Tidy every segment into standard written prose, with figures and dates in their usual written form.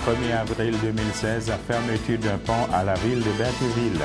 1er avril 2016, fermeture d'un pont à la ville de Berthierville.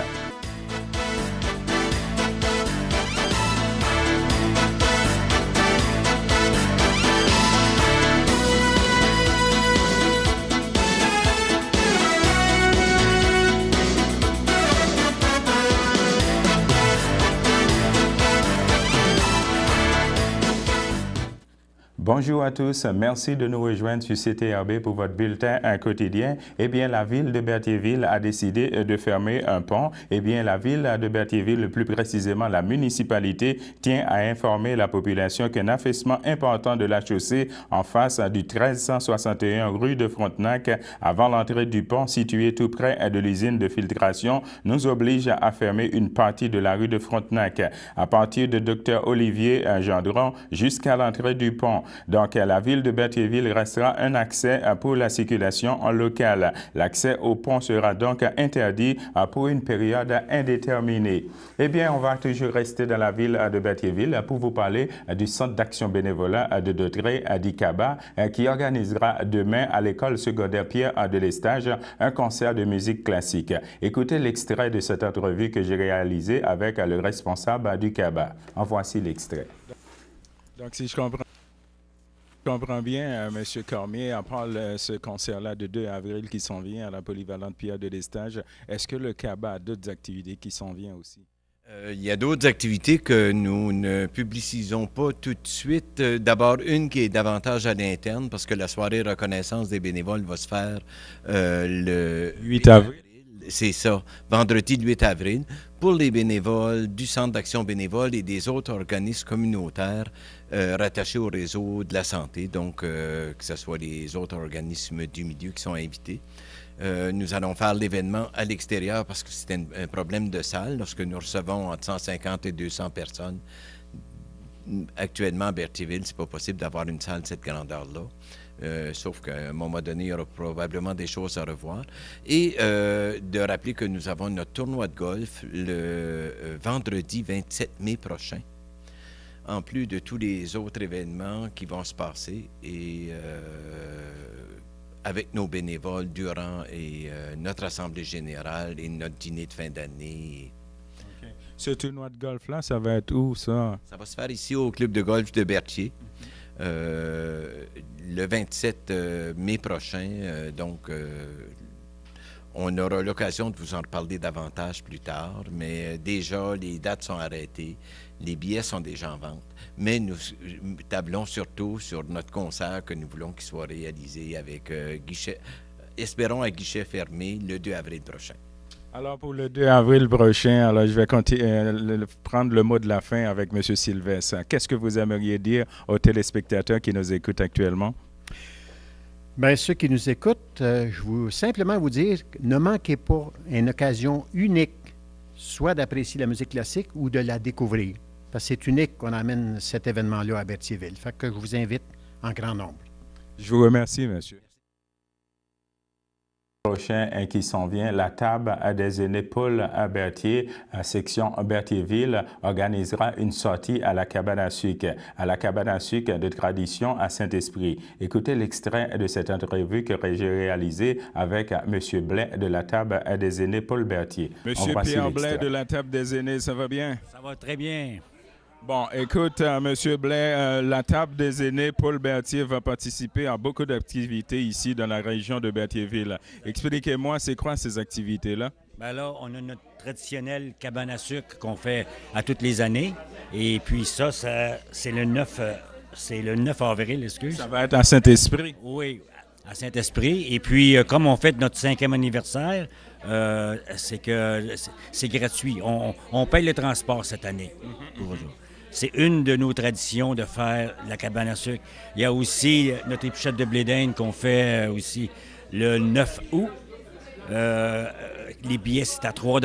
Bonjour à tous, merci de nous rejoindre sur CTRB pour votre bulletin quotidien. Eh bien, la ville de Berthierville a décidé de fermer un pont. Eh bien, la ville de Berthierville, plus précisément la municipalité, tient à informer la population qu'un affaissement important de la chaussée en face du 1361 rue de Frontenac, avant l'entrée du pont situé tout près de l'usine de filtration, nous oblige à fermer une partie de la rue de Frontenac, à partir de Dr Olivier Gendron jusqu'à l'entrée du pont. Donc, la ville de Berthierville restera un accès pour la circulation en local. L'accès au pont sera donc interdit pour une période indéterminée. Eh bien, on va toujours rester dans la ville de Berthierville pour vous parler du centre d'action bénévolat de Dautrey d'Icaba qui organisera demain à l'école secondaire Pierre de Lestage un concert de musique classique. Écoutez l'extrait de cette entrevue que j'ai réalisée avec le responsable du CABA. En voici l'extrait. Donc, si je comprends bien, M. Cormier, à part ce concert-là de 2 avril qui s'en vient à la polyvalente Pierre de Lestage, est-ce que le CABA a d'autres activités qui s'en viennent aussi? Il y a d'autres activités que nous ne publicisons pas tout de suite. D'abord, une qui est davantage à l'interne, parce que la soirée reconnaissance des bénévoles va se faire le 8 avril. C'est ça, vendredi le 8 avril, pour les bénévoles du Centre d'action bénévole et des autres organismes communautaires rattachés au réseau de la santé, donc que ce soit les autres organismes du milieu qui sont invités. Nous allons faire l'événement à l'extérieur parce que c'est un problème de salle. Lorsque nous recevons entre 150 et 200 personnes, actuellement à Berthierville, c'est pas possible d'avoir une salle de cette grandeur-là. Sauf qu'à un moment donné, il y aura probablement des choses à revoir. Et de rappeler que nous avons notre tournoi de golf le vendredi 27 mai prochain, en plus de tous les autres événements qui vont se passer et avec nos bénévoles durant notre assemblée générale et notre dîner de fin d'année. Okay. Ce tournoi de golf-là, ça va être où, ça? Ça va se faire ici au club de golf de Berthier. Le 27 mai prochain, on aura l'occasion de vous en reparler davantage plus tard, mais déjà, les dates sont arrêtées, les billets sont déjà en vente, mais nous tablons surtout sur notre concert que nous voulons qu'il soit réalisé avec guichet, espérons à guichet fermé le 2 avril prochain. Alors, pour le 2 avril prochain, alors je vais prendre le mot de la fin avec M. Sylvestre. Qu'est-ce que vous aimeriez dire aux téléspectateurs qui nous écoutent actuellement? Bien, ceux qui nous écoutent, je veux simplement vous dire, ne manquez pas une occasion unique, soit d'apprécier la musique classique ou de la découvrir. Parce que c'est unique qu'on amène cet événement-là à Berthierville. Fait que je vous invite en grand nombre. Je vous remercie, monsieur. Prochain qui s'en vient, la table des aînés Paul Berthier, section Berthierville, organisera une sortie à la cabane à sucre. À la cabane à sucre de tradition à Saint-Esprit. Écoutez l'extrait de cette entrevue que j'ai réalisée avec M. Blais de la table des aînés Paul Berthier. Monsieur Pierre Blais de la table des aînés, ça va bien? Ça va très bien. Bon, écoute, M. Blais, la table des aînés Paul Berthier va participer à beaucoup d'activités ici dans la région de Berthierville. Expliquez-moi, c'est quoi ces activités-là? Bien là, on a notre traditionnelle cabane à sucre qu'on fait à toutes les années. Et puis ça c'est le 9 avril, excuse. Ça va être à Saint-Esprit? Oui, à Saint-Esprit. Et puis, comme on fête notre 5e anniversaire, c'est que c'est gratuit. On paye le transport cette année. C'est une de nos traditions de faire la cabane à sucre. Il y a aussi notre épluchette de blé d'Inde qu'on fait aussi le 9 août. Les billets, c'est à 3 $.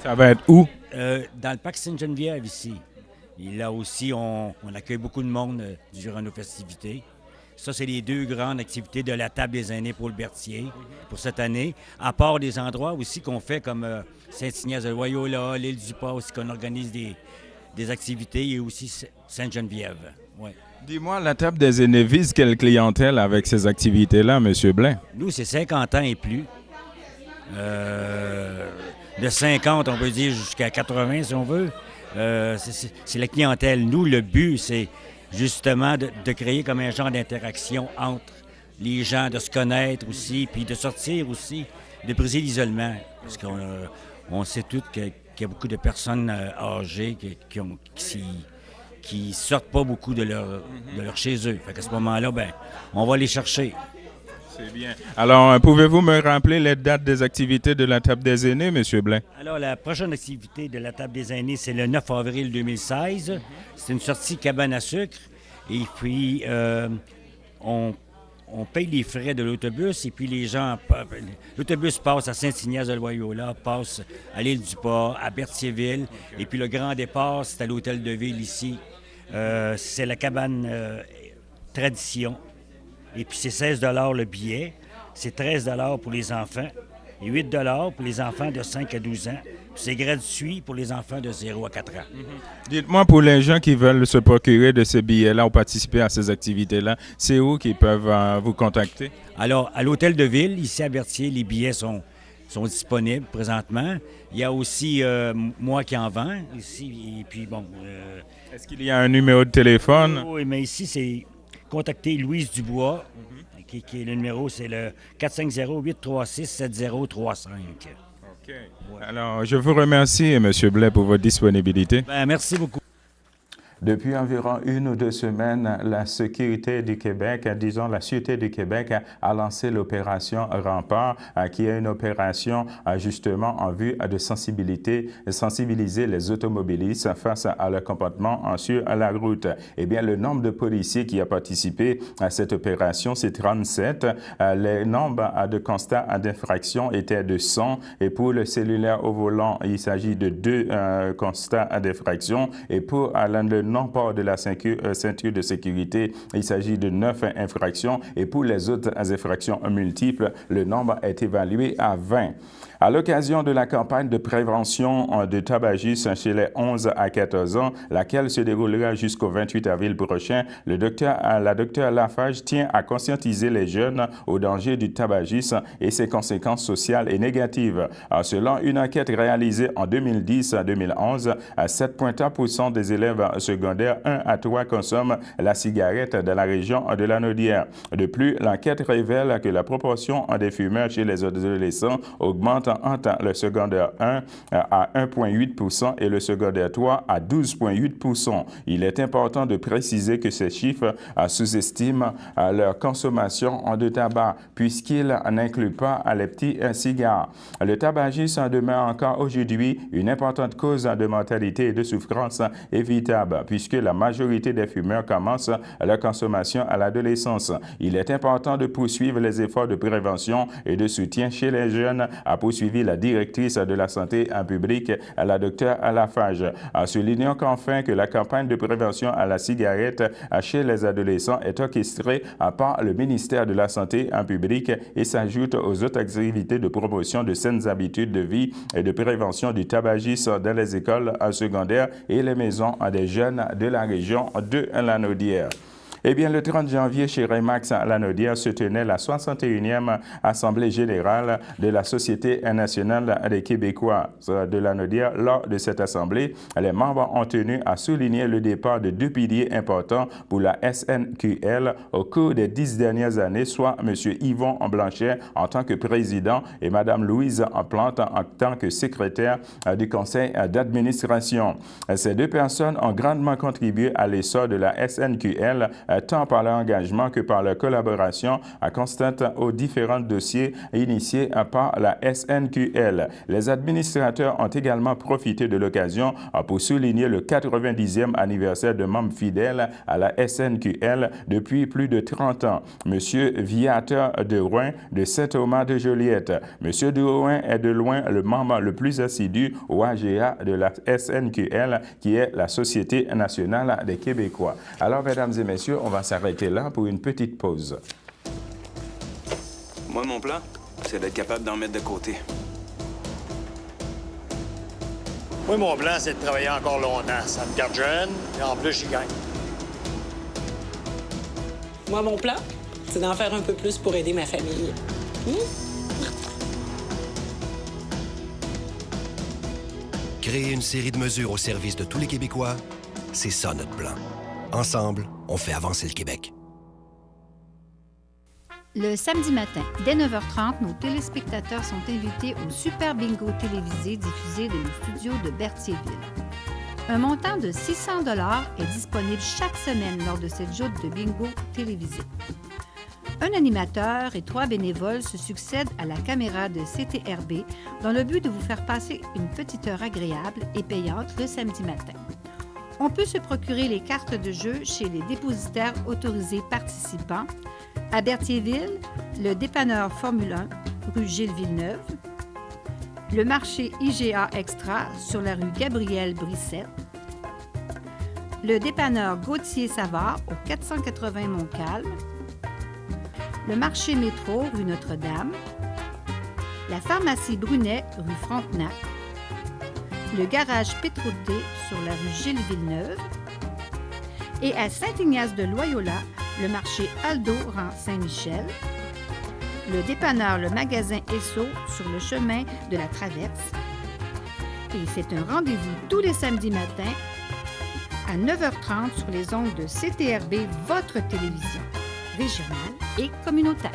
Ça va être où? Dans le parc Sainte-Geneviève, ici. Et là aussi, on accueille beaucoup de monde durant nos festivités. Ça, c'est les 2 grandes activités de la table des aînés Paul Berthier pour cette année. À part des endroits aussi qu'on fait comme Saint-Ignace-de-Loyola, l'île du Pas, aussi qu'on organise des activités, et aussi Sainte-Geneviève. Ouais. Dis-moi, la table des aînés vise quelle clientèle avec ces activités-là, M. Blais? Nous, c'est 50 ans et plus. De 50, on peut dire, jusqu'à 80, si on veut. C'est la clientèle. Nous, le but, c'est justement de créer comme un genre d'interaction entre les gens, de se connaître aussi, puis de sortir aussi, de briser l'isolement. Parce qu'on sait tous qu'il y a beaucoup de personnes âgées qui sortent pas beaucoup de leur chez eux. Fait qu'à ce moment-là, ben, on va les chercher. C'est bien. Alors, pouvez-vous me rappeler les dates des activités de la table des aînés, M. Blais? Alors, la prochaine activité de la table des aînés, c'est le 9 avril 2016. C'est une sortie cabane à sucre. Et puis, on paye les frais de l'autobus et puis les gens... L'autobus passe à Saint-Ignace-de-Loyola, passe à l'Île-du-Port, à Berthierville. Et puis, le grand départ, c'est à l'hôtel de ville ici. C'est la cabane Tradition. Et puis, c'est 16 $ le billet. C'est 13 $ pour les enfants et 8 $ pour les enfants de 5 à 12 ans. C'est gratuit pour les enfants de 0 à 4 ans. Dites-moi, pour les gens qui veulent se procurer de ces billets-là ou participer à ces activités-là, c'est où qu'ils peuvent vous contacter? Alors, à l'hôtel de ville, ici à Berthier, les billets sont disponibles présentement. Il y a aussi moi qui en vends ici. Et puis, bon... Est-ce qu'il y a un numéro de téléphone? Oui, mais ici, c'est contacter Louise Dubois, qui est le numéro, c'est le 450-836-7035. OK. Ouais. Alors, je vous remercie, M. Blais, pour votre disponibilité. Ben, merci beaucoup. Depuis environ 1 ou 2 semaines, la sécurité du Québec, disons la Sûreté du Québec, a lancé l'opération Rempart, qui est une opération justement en vue de sensibiliser les automobilistes face à leur comportement sur la route. Eh bien, le nombre de policiers qui a participé à cette opération, c'est 37. Le nombre de constats d'infraction était de 100. Et pour le cellulaire au volant, il s'agit de 2 constats d'infraction. Et pour le non-port de la ceinture de sécurité, il s'agit de 9 infractions. Et pour les autres infractions multiples, le nombre est évalué à 20. À l'occasion de la campagne de prévention de tabagisme chez les 11 à 14 ans, laquelle se déroulera jusqu'au 28 avril prochain, la docteure Lafarge tient à conscientiser les jeunes au danger du tabagisme et ses conséquences sociales et négatives. Selon une enquête réalisée en 2010-2011, 7,1% des élèves secondaires 1 à 3 consomment la cigarette dans la région de Lanaudière. De plus, l'enquête révèle que la proportion des fumeurs chez les adolescents augmente entre le secondaire 1 à 1,8% et le secondaire 3 à 12,8%. Il est important de préciser que ces chiffres sous-estiment leur consommation de tabac puisqu'ils n'incluent pas les petits cigares. Le tabagisme demeure encore aujourd'hui une importante cause de mortalité et de souffrance évitable puisque la majorité des fumeurs commencent leur consommation à l'adolescence. Il est important de poursuivre les efforts de prévention et de soutien chez les jeunes, a poursuivi la directrice de la santé publique, la docteure Lafarge, en soulignant qu'enfin que la campagne de prévention à la cigarette chez les adolescents est orchestrée par le ministère de la Santé publique et s'ajoute aux autres activités de promotion de saines habitudes de vie et de prévention du tabagisme dans les écoles secondaires et les maisons des jeunes de la région de Lanaudière. Eh bien, le 30 janvier, chez Remax à Lanaudière, se tenait la 61e Assemblée générale de la Société nationale des Québécois de Lanaudière. Lors de cette assemblée, les membres ont tenu à souligner le départ de 2 piliers importants pour la SNQL au cours des 10 dernières années, soit M. Yvon Blanchet en tant que président et Mme Louise Plante en tant que secrétaire du conseil d'administration. Ces 2 personnes ont grandement contribué à l'essor de la SNQL, tant par leur engagement que par leur collaboration constante aux différents dossiers initiés par la SNQL. Les administrateurs ont également profité de l'occasion pour souligner le 90e anniversaire de membres fidèles à la SNQL depuis plus de 30 ans. Monsieur Viateur de Rouen de Saint-Thomas-de-Joliette. Monsieur de Rouen est de loin le membre le plus assidu au AGA de la SNQL, qui est la Société nationale des Québécois. Alors, mesdames et messieurs, on va s'arrêter là pour une petite pause. Moi, mon plan, c'est d'être capable d'en mettre de côté. Moi, mon plan, c'est de travailler encore longtemps. Ça me garde jeune, et en plus, j'y gagne. Moi, mon plan, c'est d'en faire un peu plus pour aider ma famille. Créer une série de mesures au service de tous les Québécois, c'est ça notre plan. Ensemble, on fait avancer le Québec. Le samedi matin, dès 9h30, nos téléspectateurs sont invités au Super Bingo télévisé diffusé de nos studios de Berthierville. Un montant de 600 $ est disponible chaque semaine lors de cette joute de bingo télévisé. Un animateur et 3 bénévoles se succèdent à la caméra de CTRB dans le but de vous faire passer une petite heure agréable et payante le samedi matin. On peut se procurer les cartes de jeu chez les dépositaires autorisés participants à Berthierville, le dépanneur Formule 1, rue Gilles-Villeneuve, le marché IGA Extra sur la rue Gabriel-Brissette, le dépanneur Gauthier-Savard au 480 Montcalm, le marché Métro rue Notre-Dame, la pharmacie Brunet rue Frontenac, le garage Pétroté sur la rue Gilles-Villeneuve et à Saint-Ignace-de-Loyola, le marché Aldo rang Saint-Michel, le dépanneur Le Magasin Esso sur le chemin de la Traverse. Et c'est un rendez-vous tous les samedis matins à 9h30 sur les ondes de CTRB, votre télévision régionale et communautaire.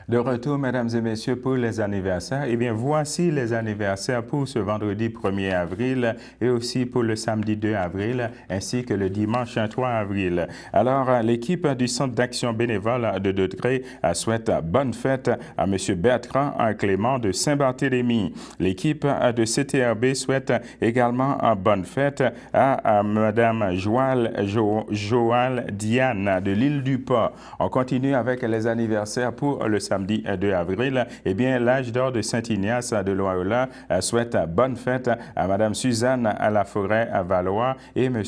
De retour, mesdames et messieurs, pour les anniversaires. Eh bien, voici les anniversaires pour ce vendredi 1er avril et aussi pour le samedi 2 avril, ainsi que le dimanche 3 avril. Alors, l'équipe du Centre d'action bénévole de Degré souhaite bonne fête à M. Bertrand Clément de Saint-Barthélemy. L'équipe de CTRB souhaite également bonne fête à Mme Joal Diane de l'île du Port. On continue avec les anniversaires pour le samedi 2 avril. Eh bien, l'âge d'or de Saint-Ignace de Loyola souhaite bonne fête à Mme Suzanne Laforêt à Valois et M.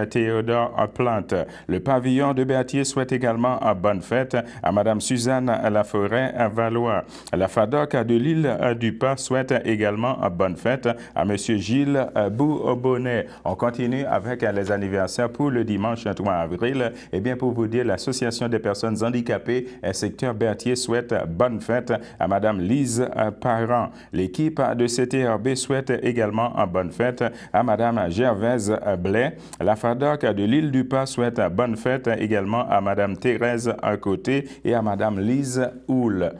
Théodore Plante. Le pavillon de Berthier souhaite également bonne fête à Mme Suzanne Laforêt à Valois. La FADOC de l'île du Pas souhaite également bonne fête à M. Gilles Boubonnet. On continue avec les anniversaires pour le dimanche 3 avril. Eh bien, pour vous dire, l'Association des personnes handicapées secteur Berthier souhaite bonne fête à Mme Lise Parent. L'équipe de CTRB souhaite également bonne fête à Mme Gervaise Blais. La FADOC de l'île du Pas souhaite bonne fête également à Mme Thérèse Côté et à Mme Lise Houle.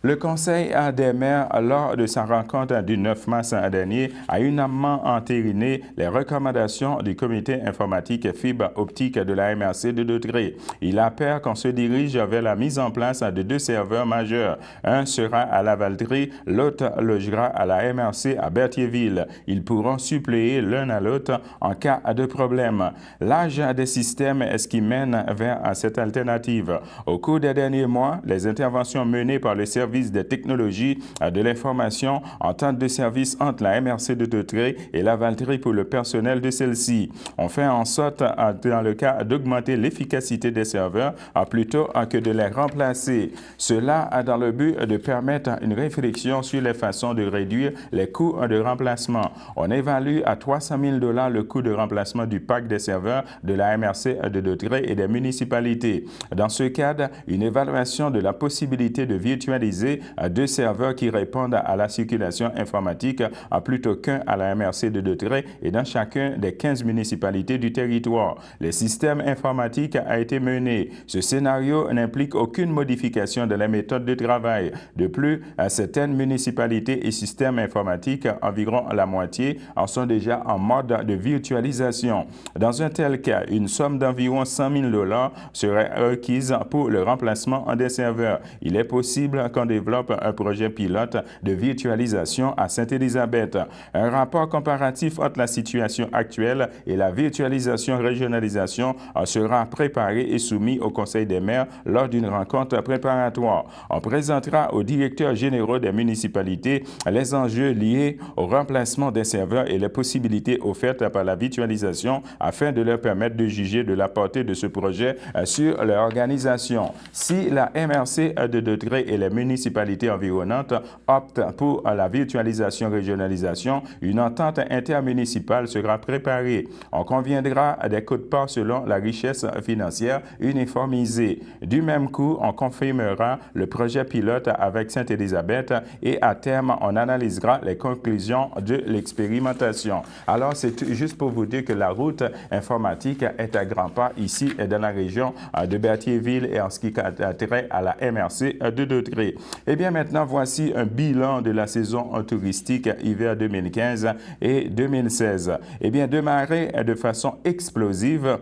Le Conseil des maires, lors de sa rencontre du 9 mars dernier, a unanimement entériné les recommandations du comité informatique fibre optique de la MRC de Degré. Il appelle qu'on se dirige vers la mise en place de 2 serveurs majeurs. Un sera à Lavaltrie, l'autre logera à la MRC à Berthierville. Ils pourront suppléer l'un à l'autre en cas de problème. L'âge des systèmes est ce qui mène vers cette alternative. Au cours des derniers mois, les interventions menées par le service des technologies de l'information en temps de service entre la MRC de Degré et la Valtrie pour le personnel de celle-ci. On fait en sorte, dans le cas, d'augmenter l'efficacité des serveurs plutôt que de les remplacer. Cela dans le but de permettre une réflexion sur les façons de réduire les coûts de remplacement. On évalue à 300 000 $ le coût de remplacement du parc des serveurs de la MRC de Degré et des municipalités. Dans ce cadre, une évaluation de la possibilité de virtualiser 2 serveurs qui répondent à la circulation informatique plutôt qu'un à la MRC de Degré et dans chacun des 15 municipalités du territoire. Le système informatique a été mené. Ce scénario n'implique aucune modification de la méthode de travail. De plus, certaines municipalités et systèmes informatiques, environ la moitié, en sont déjà en mode de virtualisation. Dans un tel cas, une somme d'environ 100 000 $ serait requise pour le remplacement des serveurs. Il est possible qu'en développe un projet pilote de virtualisation à Sainte-Élisabeth. Un rapport comparatif entre la situation actuelle et la virtualisation-régionalisation sera préparé et soumis au Conseil des maires lors d'une rencontre préparatoire. On présentera aux directeurs généraux des municipalités les enjeux liés au remplacement des serveurs et les possibilités offertes par la virtualisation afin de leur permettre de juger de la portée de ce projet sur leur organisation. Si la MRC de Dautrey et les municipalités environnantes optent pour la virtualisation-régionalisation, une entente intermunicipale sera préparée. On conviendra des quotes-parts selon la richesse financière uniformisée. Du même coup, on confirmera le projet pilote avec Sainte-Élisabeth et à terme, on analysera les conclusions de l'expérimentation. Alors, c'est juste pour vous dire que la route informatique est à grands pas ici dans la région de Berthierville et en ce qui a trait à la MRC de Dautrey. Eh bien, maintenant, voici un bilan de la saison touristique hiver 2015 et 2016. Eh bien, démarré de façon explosive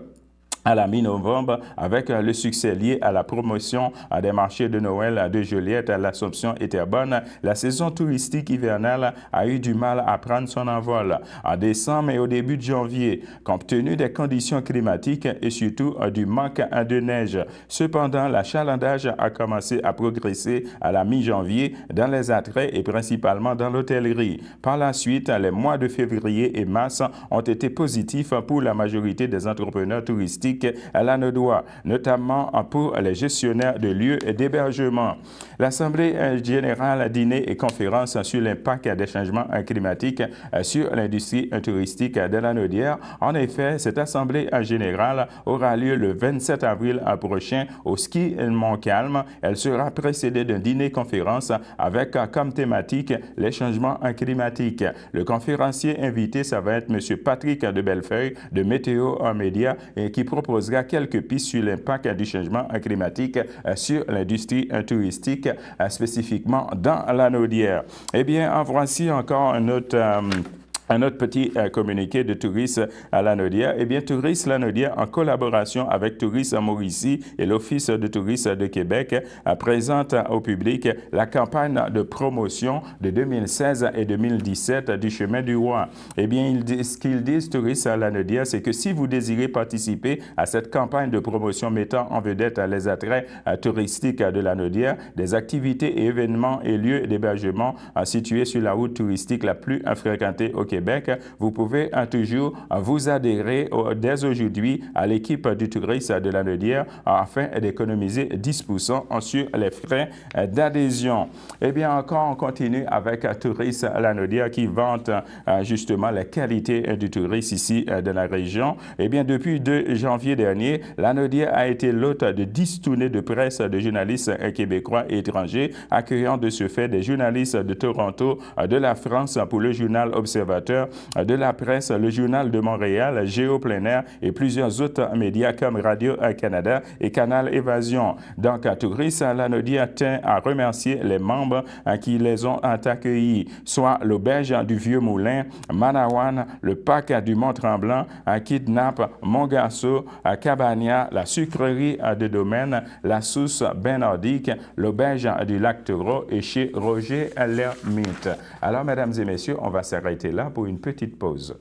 à la mi-novembre avec le succès lié à la promotion des marchés de Noël de Joliette, l'Assomption et Terrebonne, la saison touristique hivernale a eu du mal à prendre son envol. En décembre et au début de janvier, compte tenu des conditions climatiques et surtout du manque de neige. Cependant, l'achalandage a commencé à progresser à la mi-janvier dans les attraits et principalement dans l'hôtellerie. Par la suite, les mois de février et mars ont été positifs pour la majorité des entrepreneurs touristiques à l'Anaudois, notamment pour les gestionnaires de lieux d'hébergement. L'Assemblée générale, dîner et conférence sur l'impact des changements climatiques sur l'industrie touristique de l'Anaudière. En effet, cette Assemblée générale aura lieu le 27 avril prochain au ski Montcalm. Elle sera précédée d'un dîner-conférence avec comme thématique les changements climatiques. Le conférencier invité, ça va être M. Patrick de Bellefeuille de Météo Média et qui proposera quelques pistes sur l'impact du changement climatique sur l'industrie touristique, spécifiquement dans l'Anaudière. Eh bien, en voici encore un autre petit communiqué de Tourisme à l'Anaudière. Eh bien, Tourisme l'Anaudière, en collaboration avec Tourisme Mauricie et l'Office de tourisme de Québec, présente au public la campagne de promotion de 2016 et 2017 du Chemin du Roi. Eh bien, ce qu'ils disent, Tourisme à l'Anaudière, c'est que si vous désirez participer à cette campagne de promotion mettant en vedette les attraits touristiques de l'Anaudière, des activités et événements et lieux d'hébergement situés sur la route touristique la plus fréquentée au Québec, vous pouvez toujours vous adhérer dès aujourd'hui à l'équipe du tourisme de l'Anaudière afin d'économiser 10% sur les frais d'adhésion. Eh bien, encore, on continue avec Tourisme l'Anaudière qui vante justement la qualité du tourisme ici de la région. Eh bien, depuis 2 janvier dernier, l'Anaudière a été l'hôte de 10 tournées de presse de journalistes québécois et étrangers, accueillant de ce fait des journalistes de Toronto, de la France pour le journal Observateur, de la presse, le Journal de Montréal, Géo Plein Air et plusieurs autres médias comme Radio-Canada et Canal Évasion. Donc, Tourisme l'Anaudière tient à remercier les membres qui les ont accueillis, soit l'Auberge du Vieux-Moulin, Manawan, le Parc du Mont-Tremblant, Kidnap, Montgarceau, Cabania, la Sucrerie de Domaine, la Source Bain-Nordique, l'Auberge du Lac-Taureau et chez Roger Lermite. Alors, mesdames et messieurs, on va s'arrêter là pour une petite pause.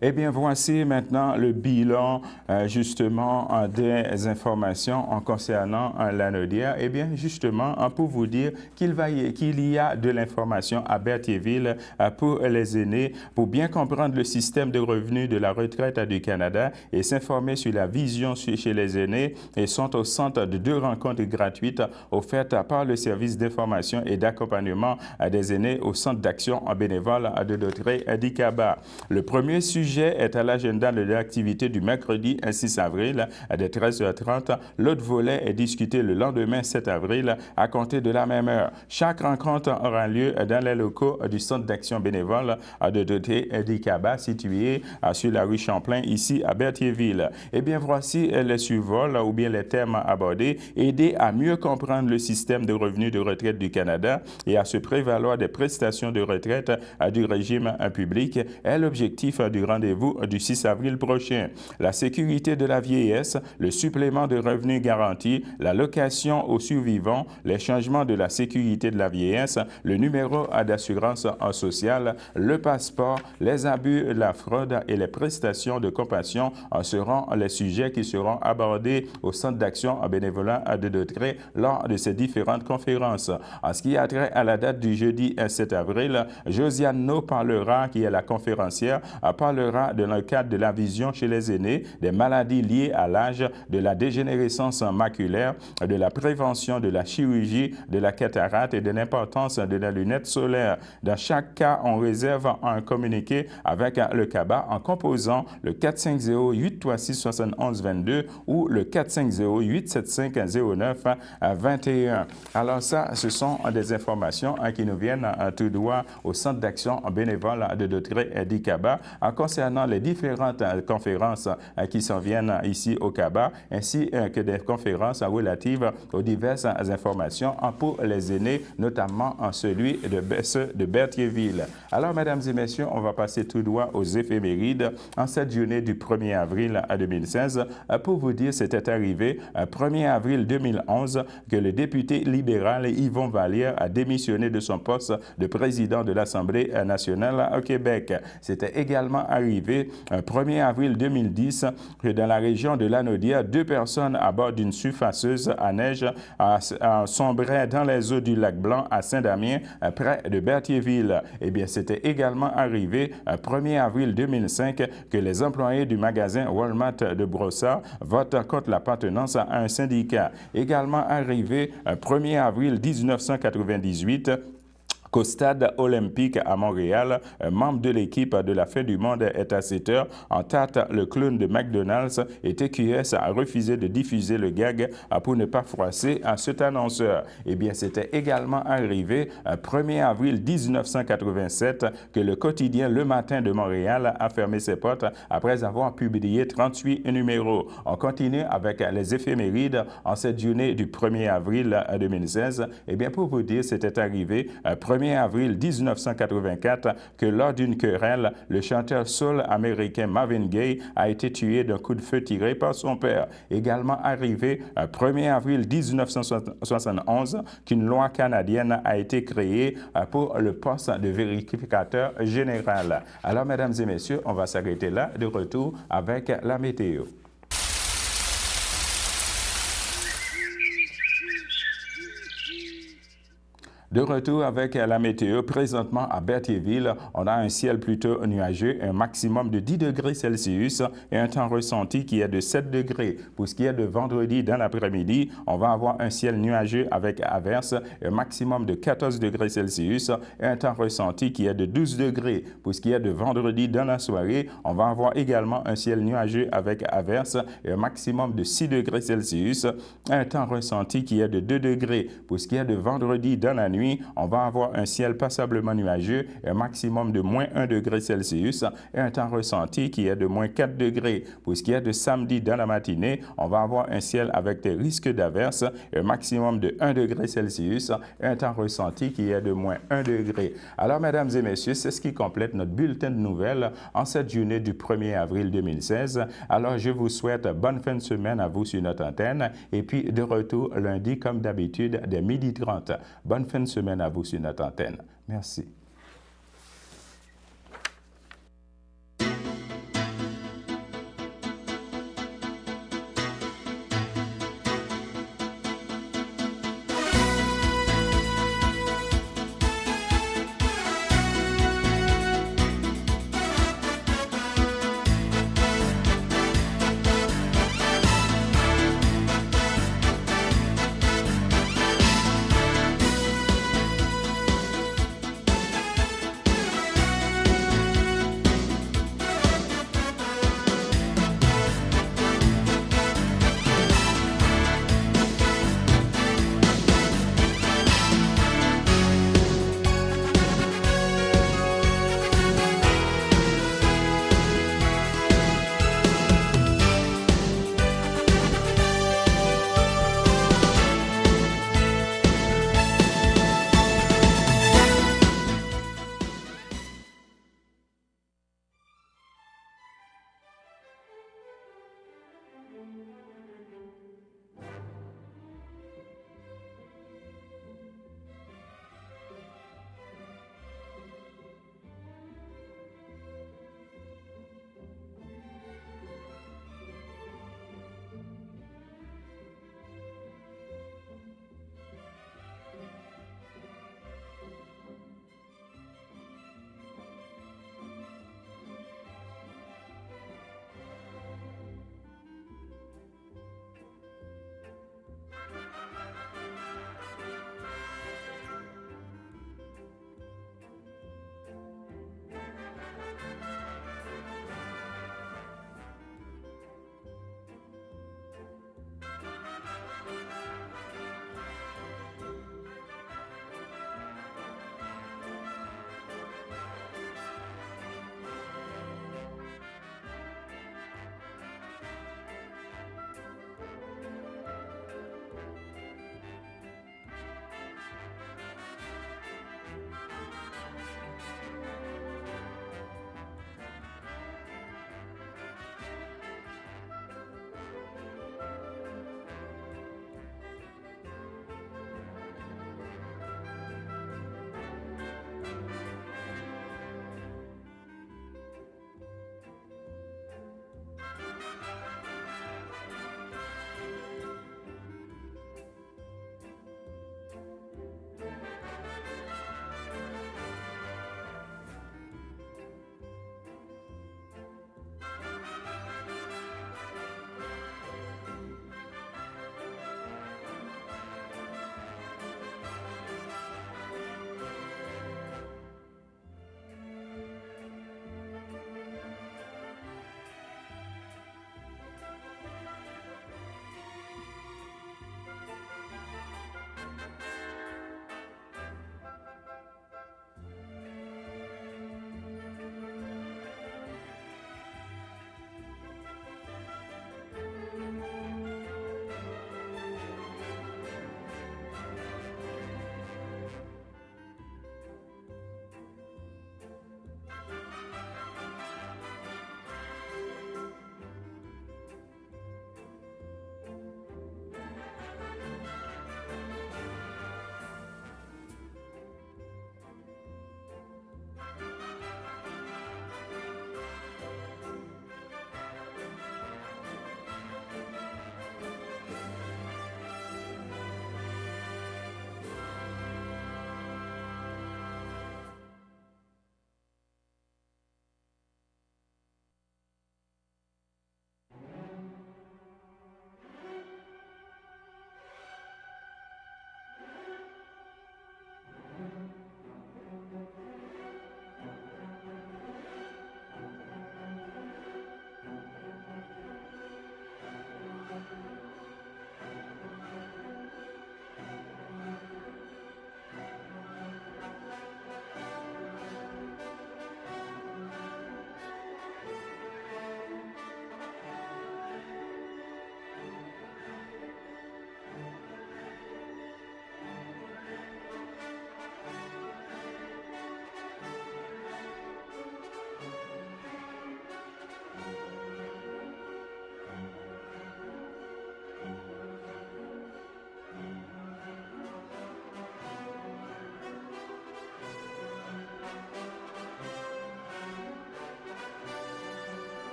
Eh bien, voici maintenant le bilan justement des informations en concernant l'Anaudière. Eh bien, justement, pour vous dire qu'il y a de l'information à Berthierville pour les aînés, pour bien comprendre le système de revenus de la retraite du Canada et s'informer sur la vision chez les aînés, et sont au centre de 2 rencontres gratuites offertes par le service d'information et d'accompagnement des aînés au centre d'action bénévole de Dautrey d'Icaba. Le premier sujet sujet est à l'agenda de l'activité du mercredi 6 avril à 13h30. L'autre volet est discuté le lendemain 7 avril à compter de la même heure. Chaque rencontre aura lieu dans les locaux du Centre d'action bénévole de doté d'Icaba situé sur la rue Champlain ici à Berthierville. Eh bien, voici les survols ou bien les thèmes abordés. Aider à mieux comprendre le système de revenus de retraite du Canada et à se prévaloir des prestations de retraite du régime public est l'objectif du rendez-vous du 6 avril prochain. La sécurité de la vieillesse, le supplément de revenus garanti, la location aux survivants, les changements de la sécurité de la vieillesse, le numéro d'assurance sociale, le passeport, les abus, la fraude et les prestations de compassion seront les sujets qui seront abordés au Centre d'action bénévolat de Dautrey lors de ces différentes conférences. En ce qui a trait à la date du jeudi 7 avril, Josiane No parlera, qui est la conférencière, parlera dans le cadre de la vision chez les aînés, des maladies liées à l'âge, de la dégénérescence maculaire, de la prévention de la chirurgie, de la cataracte et de l'importance de la lunette solaire. Dans chaque cas, on réserve un communiqué avec le CABA en composant le 450-836-7122 ou le 450-875-09-21. Alors ça, ce sont des informations qui nous viennent tout droit au Centre d'action bénévole de Dautrey d'Icaba concernant les différentes conférences qui s'en viennent ici au CABA, ainsi que des conférences relatives aux diverses informations pour les aînés, notamment celui de Berthierville. Alors, mesdames et messieurs, on va passer tout droit aux éphémérides en cette journée du 1er avril 2016. Pour vous dire, c'était arrivé 1er avril 2011 que le député libéral Yvon Vallière a démissionné de son poste de président de l'Assemblée nationale au Québec. C'était également arrivé 1er avril 2010 que dans la région de Lanaudière, 2 personnes à bord d'une surfaceuse à neige sombraient dans les eaux du lac Blanc à Saint-Damien, près de Berthierville. Eh bien, c'était également arrivé 1er avril 2005 que les employés du magasin Walmart de Brossard votent contre l'appartenance à un syndicat. Également arrivé 1er avril 1998, qu'au stade olympique à Montréal, un membre de l'équipe de la fin du monde est à 7 heures. En tête, le clown de McDonald's et TQS a refusé de diffuser le gag pour ne pas froisser cet annonceur. Eh bien, c'était également arrivé 1er avril 1987 que le quotidien Le Matin de Montréal a fermé ses portes après avoir publié 38 numéros. On continue avec les éphémérides en cette journée du 1er avril 2016. Eh bien, pour vous dire, c'était arrivé 1er avril 1984 que lors d'une querelle, le chanteur soul américain Marvin Gaye a été tué d'un coup de feu tiré par son père. Également arrivé 1er avril 1971 qu'une loi canadienne a été créée pour le poste de vérificateur général. Alors, mesdames et messieurs, on va s'arrêter là, de retour avec la météo. De retour avec la météo, présentement à Berthierville, on a un ciel plutôt nuageux, un maximum de 10 degrés Celsius et un temps ressenti qui est de 7 degrés. Pour ce qui est de vendredi dans l'après-midi, on va avoir un ciel nuageux avec averse, un maximum de 14 degrés Celsius et un temps ressenti qui est de 12 degrés. Pour ce qui est de vendredi dans la soirée, on va avoir également un ciel nuageux avec averse et un maximum de 6 degrés Celsius et un temps ressenti qui est de 2 degrés. Pour ce qui est de vendredi dans la nuit, on va avoir un ciel passablement nuageux, un maximum de moins 1 degré Celsius et un temps ressenti qui est de moins 4 degrés. Pour ce qui est de samedi dans la matinée, on va avoir un ciel avec des risques d'averse, un maximum de 1 degré Celsius et un temps ressenti qui est de moins 1 degré. Alors, mesdames et messieurs, c'est ce qui complète notre bulletin de nouvelles en cette journée du 1er avril 2016. Alors, je vous souhaite bonne fin de semaine à vous sur notre antenne et puis de retour lundi comme d'habitude dès 12h30. Bonne fin de semaine à vous sur notre antenne. Merci.